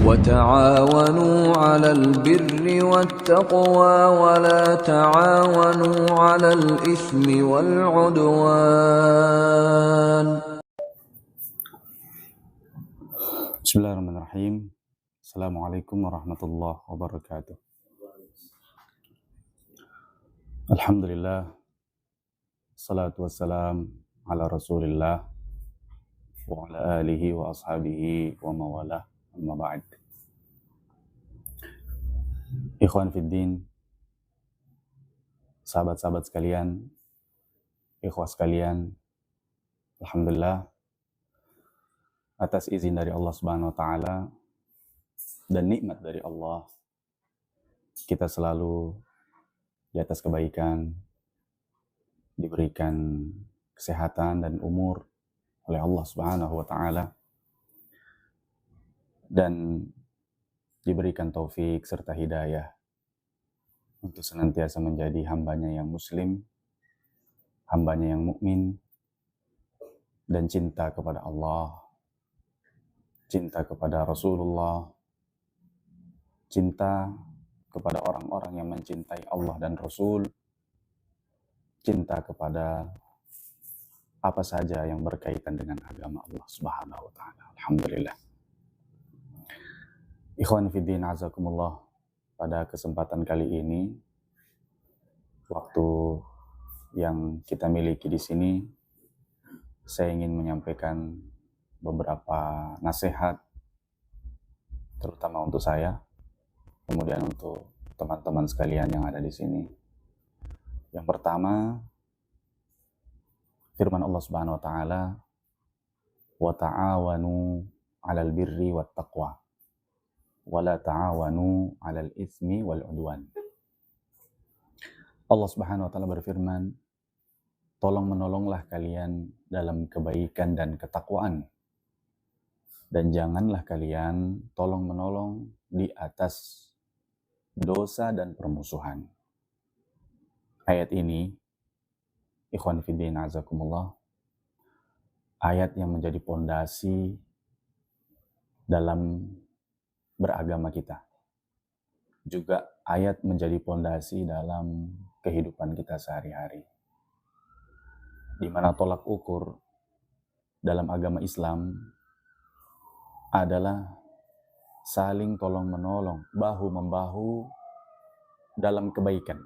وتعاونوا على البر والتقوى ولا تعاونوا على الإثم والعدوان. Bismillahirrahmanirrahim. Assalamualaikum warahmatullahi wabarakatuh. Alhamdulillah, salatu wassalam ala rasulillah wa ala alihi wa ashabihi wa mawalah, amma ba'd. Ikhwan fiddin, sahabat-sahabat sekalian, ikhwah sekalian, alhamdulillah atas izin dari Allah Subhanahu wa taala dan nikmat dari Allah, kita selalu di atas kebaikan, diberikan kesehatan dan umur oleh Allah Subhanahu wa taala, dan diberikan taufik serta hidayah untuk senantiasa menjadi hambanya yang muslim, hambanya yang mukmin, dan cinta kepada Allah, cinta kepada Rasulullah, cinta kepada orang-orang yang mencintai Allah dan Rasul, cinta kepada apa saja yang berkaitan dengan agama Allah Subhanahu wa taala. Alhamdulillah. Ikhwan fiddin azakumullah, pada kesempatan kali ini, waktu yang kita miliki di sini, saya ingin menyampaikan beberapa nasihat, terutama untuk saya, kemudian untuk teman-teman sekalian yang ada di sini. Yang pertama, firman Allah Subhanahu wa taala, wa ta'awanu 'alal birri wat taqwa wa la ta'awanu 'alal itsmi wal 'udwan. Allah Subhanahu wa taala berfirman, tolong menolonglah kalian dalam kebaikan dan ketakwaan, dan janganlah kalian tolong menolong di atas dosa dan permusuhan. Ayat ini, ikhwan fiddin azakumullah, ayat yang menjadi pondasi dalam beragama kita. Juga ayat menjadi pondasi dalam kehidupan kita sehari-hari. Di mana tolak ukur dalam agama Islam adalah saling tolong-menolong, bahu-membahu dalam kebaikan.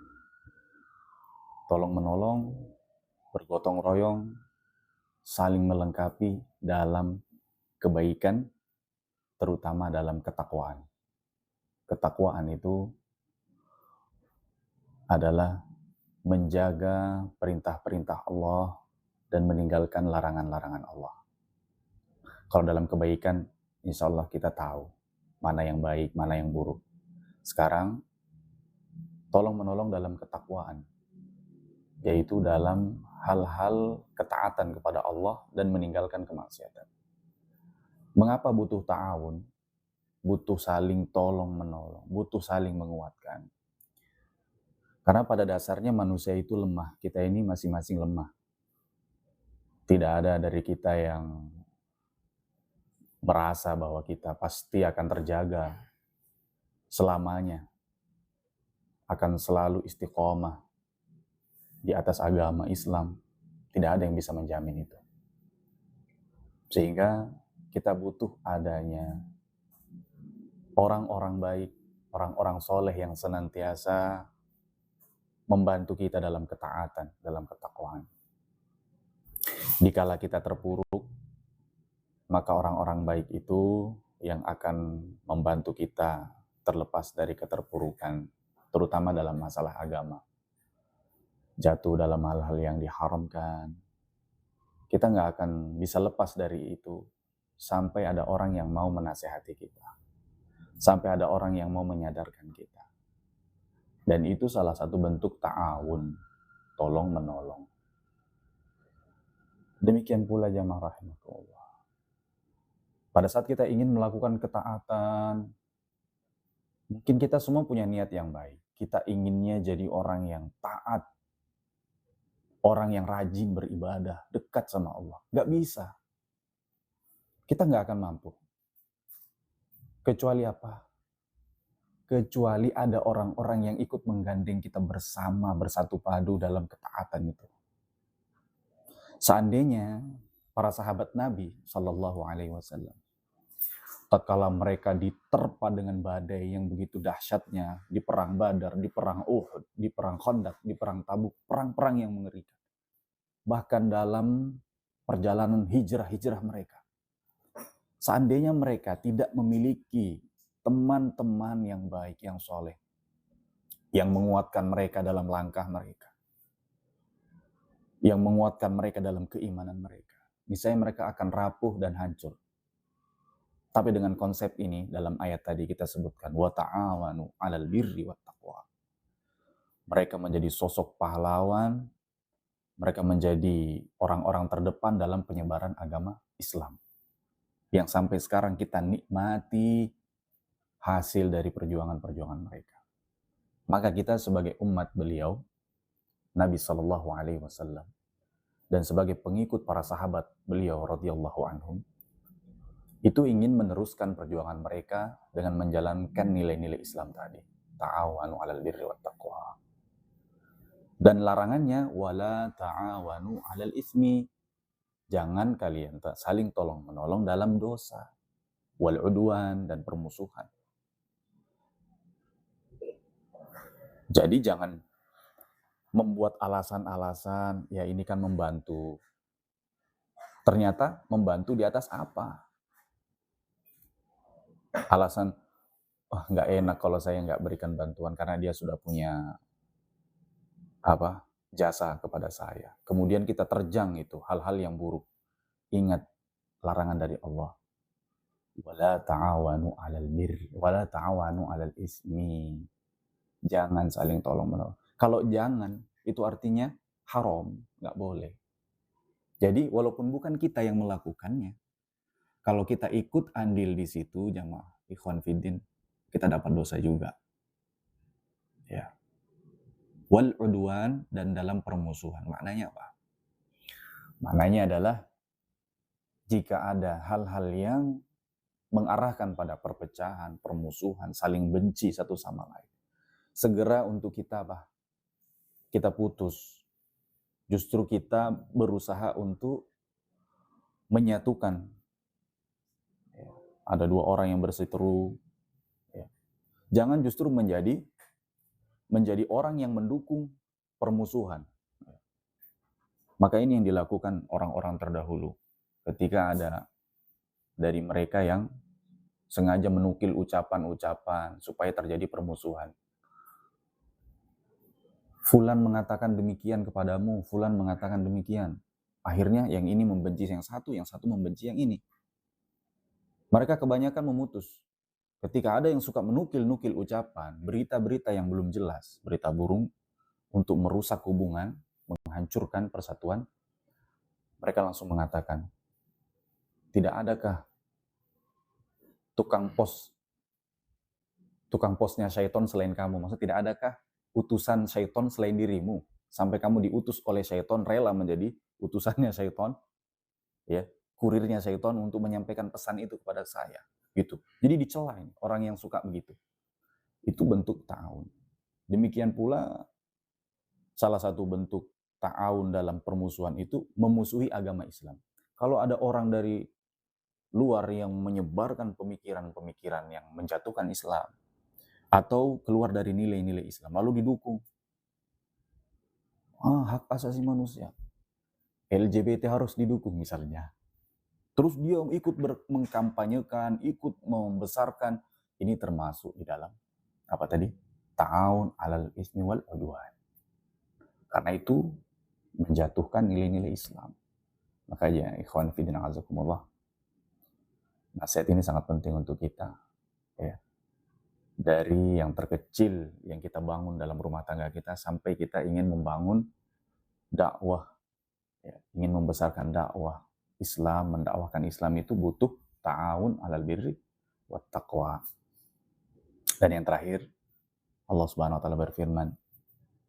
Tolong-menolong, bergotong royong, saling melengkapi dalam kebaikan, terutama dalam ketakwaan. Ketakwaan itu adalah menjaga perintah-perintah Allah dan meninggalkan larangan-larangan Allah. Kalau dalam kebaikan, insya Allah kita tahu mana yang baik, mana yang buruk. Sekarang, tolong menolong dalam ketakwaan, yaitu dalam hal-hal ketaatan kepada Allah dan meninggalkan kemaksiatan. Mengapa butuh ta'awun? Butuh saling tolong menolong, butuh saling menguatkan. Karena pada dasarnya manusia itu lemah, kita ini masing-masing lemah. Tidak ada dari kita yang merasa bahwa kita pasti akan terjaga selamanya, akan selalu istiqomah di atas agama Islam. Tidak ada yang bisa menjamin itu. Sehingga kita butuh adanya orang-orang baik, orang-orang soleh yang senantiasa membantu kita dalam ketaatan, dalam ketakwaan. Dikala kita terpuruk, maka orang-orang baik itu yang akan membantu kita terlepas dari keterpurukan, terutama dalam masalah agama. Jatuh dalam hal-hal yang diharamkan, kita nggak akan bisa lepas dari itu sampai ada orang yang mau menasehati kita, sampai ada orang yang mau menyadarkan kita. Dan itu salah satu bentuk ta'awun, tolong menolong. Demikian pula jamaah rahimakumullah. Pada saat kita ingin melakukan ketaatan, mungkin kita semua punya niat yang baik. Kita inginnya jadi orang yang taat, orang yang rajin beribadah, dekat sama Allah. Gak bisa. Kita gak akan mampu. Kecuali apa? Kecuali ada orang-orang yang ikut menggandeng kita bersama, bersatu padu dalam ketaatan itu. Seandainya para sahabat Nabi Shallallahu Alaihi Wasallam, tatkala mereka diterpa dengan badai yang begitu dahsyatnya di perang Badar, di perang Uhud, di perang Khandaq, di perang Tabuk, perang-perang yang mengerikan. Bahkan dalam perjalanan hijrah mereka, seandainya mereka tidak memiliki teman-teman yang baik, yang soleh, yang menguatkan mereka dalam langkah mereka, yang menguatkan mereka dalam keimanan mereka, misalnya mereka akan rapuh dan hancur. Tapi dengan konsep ini, dalam ayat tadi kita sebutkan, wa ta'awanu 'alal birri wat taqwa. Mereka menjadi sosok pahlawan, mereka menjadi orang-orang terdepan dalam penyebaran agama Islam. Yang sampai sekarang kita nikmati hasil dari perjuangan-perjuangan mereka. Maka kita sebagai umat beliau, Nabi Shallallahu Alaihi Wasallam, dan sebagai pengikut para sahabat beliau radhiyallahu anhum, itu ingin meneruskan perjuangan mereka dengan menjalankan nilai-nilai Islam tadi. Ta'awanu 'alal birri wat taqwa. Dan larangannya wala ta'awanu 'alal ismi. Jangan kalian saling tolong-menolong dalam dosa, wal udwan, dan permusuhan. Jadi jangan membuat alasan-alasan, ya ini kan membantu. Ternyata membantu di atas apa? Alasan, wah nggak enak kalau saya nggak berikan bantuan karena dia sudah punya jasa kepada saya. Kemudian kita terjang itu hal-hal yang buruk. Ingat larangan dari Allah. Wala ta'awanu 'alal birri wala ta'awanu 'alal ismi. Jangan saling tolong-menolong. Kalau jangan itu artinya haram, nggak boleh. Jadi walaupun bukan kita yang melakukannya, kalau kita ikut andil di situ, jamaah ikhwan fiddin, kita dapat dosa juga. Ya. Wal udwan, dan dalam permusuhan. Maknanya apa? Maknanya adalah jika ada hal-hal yang mengarahkan pada perpecahan, permusuhan, saling benci satu sama lain, segera untuk kita kita putus. Justru kita berusaha untuk menyatukan. Ada dua orang yang berseteru. Jangan justru menjadi orang yang mendukung permusuhan. Maka ini yang dilakukan orang-orang terdahulu. Ketika ada dari mereka yang sengaja menukil ucapan-ucapan supaya terjadi permusuhan. Fulan mengatakan demikian kepadamu, Fulan mengatakan demikian. Akhirnya yang ini membenci yang satu membenci yang ini. Mereka kebanyakan memutus. Ketika ada yang suka menukil-nukil ucapan, berita-berita yang belum jelas, berita burung untuk merusak hubungan, menghancurkan persatuan, mereka langsung mengatakan, tidak adakah tukang posnya syaitan selain kamu? Maksudnya tidak adakah utusan syaitan selain dirimu? Sampai kamu diutus oleh syaitan, rela menjadi utusannya syaitan, ya, kurirnya syaitan untuk menyampaikan pesan itu kepada saya. Gitu. Jadi dicela ini, orang yang suka begitu. Itu bentuk ta'awun. Demikian pula salah satu bentuk ta'awun dalam permusuhan itu memusuhi agama Islam. Kalau ada orang dari luar yang menyebarkan pemikiran-pemikiran yang menjatuhkan Islam atau keluar dari nilai-nilai Islam lalu didukung, hak asasi manusia, LGBT harus didukung misalnya, terus dia ikut mengkampanyekan, ikut membesarkan, ini termasuk di dalam apa tadi? Ta'awun 'alal ismi wal 'udwan. Karena itu menjatuhkan nilai-nilai Islam. Makanya ikhwan fillah azakumullah, nasihat ini sangat penting untuk kita, ya. Dari yang terkecil yang kita bangun dalam rumah tangga kita sampai kita ingin membangun dakwah, ya, ingin membesarkan dakwah Islam, mendakwahkan Islam itu butuh ta'awun 'alal birri wat taqwa. Dan yang terakhir, Allah Subhanahu wa taala berfirman,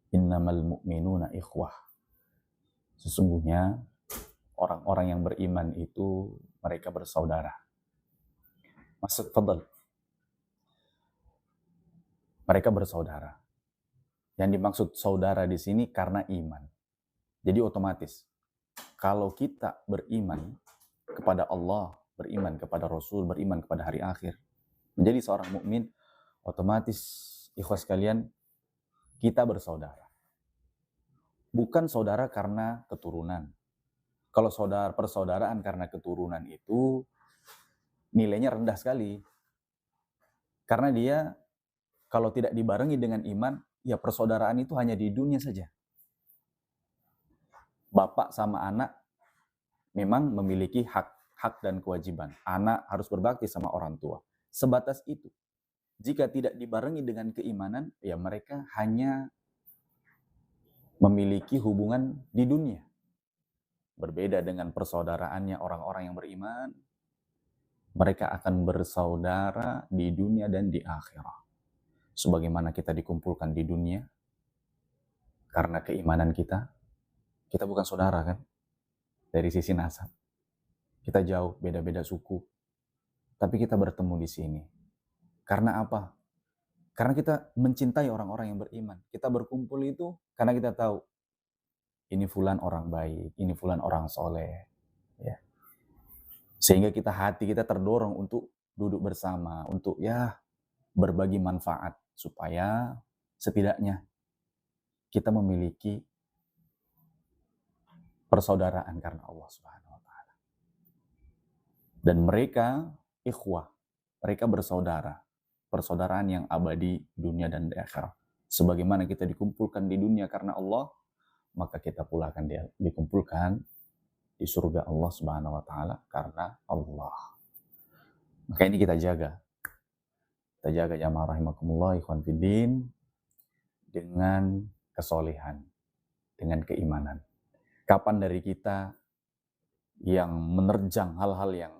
innamal mu'minuna ikhwah. Sesungguhnya orang-orang yang beriman itu mereka bersaudara. Maksud fadal. Mereka bersaudara. Yang dimaksud saudara di sini karena iman. Jadi otomatis, kalau kita beriman kepada Allah, beriman kepada Rasul, beriman kepada hari akhir, menjadi seorang mukmin, otomatis ikhwas sekalian, kita bersaudara. Bukan saudara karena keturunan. Kalau persaudaraan karena keturunan itu nilainya rendah sekali. Karena dia kalau tidak dibarengi dengan iman, ya persaudaraan itu hanya di dunia saja. Bapak sama anak memang memiliki hak dan kewajiban. Anak harus berbakti sama orang tua. Sebatas itu. Jika tidak dibarengi dengan keimanan, ya mereka hanya memiliki hubungan di dunia. Berbeda dengan persaudaraannya orang-orang yang beriman, mereka akan bersaudara di dunia dan di akhirat. Sebagaimana kita dikumpulkan di dunia, karena keimanan kita bukan saudara kan? Dari sisi nasab. Kita jauh, beda-beda suku. Tapi kita bertemu di sini. Karena apa? Karena kita mencintai orang-orang yang beriman. Kita berkumpul itu karena kita tahu, ini fulan orang baik, ini fulan orang soleh. Ya. Sehingga hati kita terdorong untuk duduk bersama, untuk berbagi manfaat. Supaya setidaknya kita memiliki persaudaraan karena Allah Subhanahu wa Ta'ala. Dan mereka ikhwah, mereka bersaudara, persaudaraan yang abadi dunia dan di akhirat. Sebagaimana kita dikumpulkan di dunia karena Allah, maka kita pula akan dikumpulkan di surga Allah Subhanahu wa Ta'ala karena Allah. Maka ini kita jaga. Kita jaga jamaah rahimakumullah ikhwan fiddin dengan kesolehan, dengan keimanan. Kapan dari kita yang menerjang hal-hal yang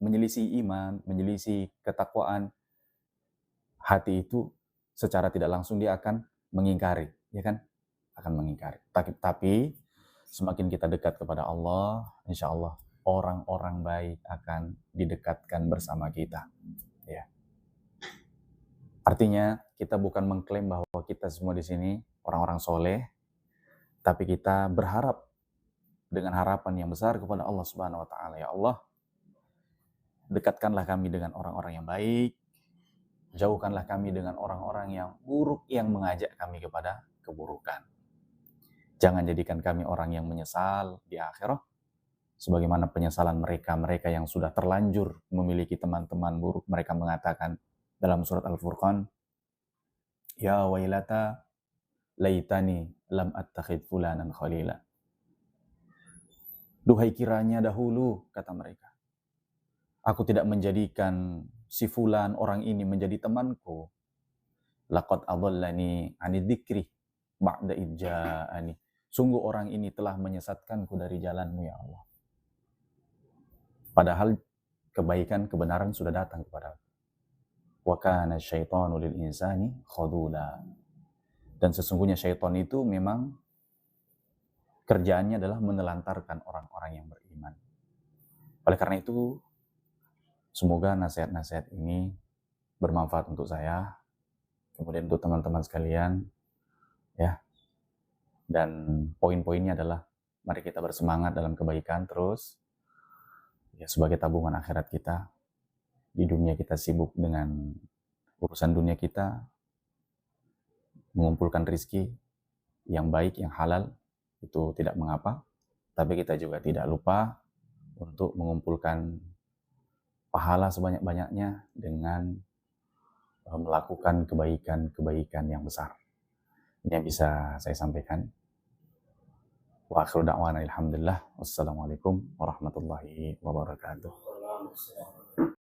menyelisih iman, menyelisih ketakwaan, hati itu secara tidak langsung dia akan mengingkari, ya kan? Akan mengingkari. Tapi semakin kita dekat kepada Allah, insya Allah orang-orang baik akan didekatkan bersama kita. Ya. Artinya kita bukan mengklaim bahwa kita semua di sini orang-orang soleh, tapi kita berharap dengan harapan yang besar kepada Allah Subhanahu wa Ta'ala. Ya Allah, dekatkanlah kami dengan orang-orang yang baik, jauhkanlah kami dengan orang-orang yang buruk yang mengajak kami kepada keburukan. Jangan jadikan kami orang yang menyesal di akhirat, sebagaimana penyesalan mereka yang sudah terlanjur memiliki teman-teman buruk. Mereka mengatakan dalam surat Al-Furqan, Ya wailata laitani lam attakhid fulanan khalila. Duhai kiranya dahulu, kata mereka, aku tidak menjadikan si fulan orang ini menjadi temanku. Laqad adallani 'ani dzikri ba'da idja'ani. Sungguh orang ini telah menyesatkanku dari jalanmu ya Allah. Padahal kebaikan, kebenaran sudah datang kepadaku. Wa kana syaitanu lil insani khadula. Dan sesungguhnya syaitan itu memang kerjaannya adalah menelantarkan orang-orang yang beriman. Oleh karena itu, semoga nasihat-nasihat ini bermanfaat untuk saya, kemudian untuk teman-teman sekalian, ya. Dan poin-poinnya adalah mari kita bersemangat dalam kebaikan terus, ya sebagai tabungan akhirat kita. Di dunia kita sibuk dengan urusan dunia kita, mengumpulkan rizki yang baik, yang halal, itu tidak mengapa. Tapi kita juga tidak lupa untuk mengumpulkan pahala sebanyak-banyaknya dengan melakukan kebaikan-kebaikan yang besar. Ini yang bisa saya sampaikan. Wa akhiru da'wana alhamdulillah. Wassalamualaikum warahmatullahi wabarakatuh.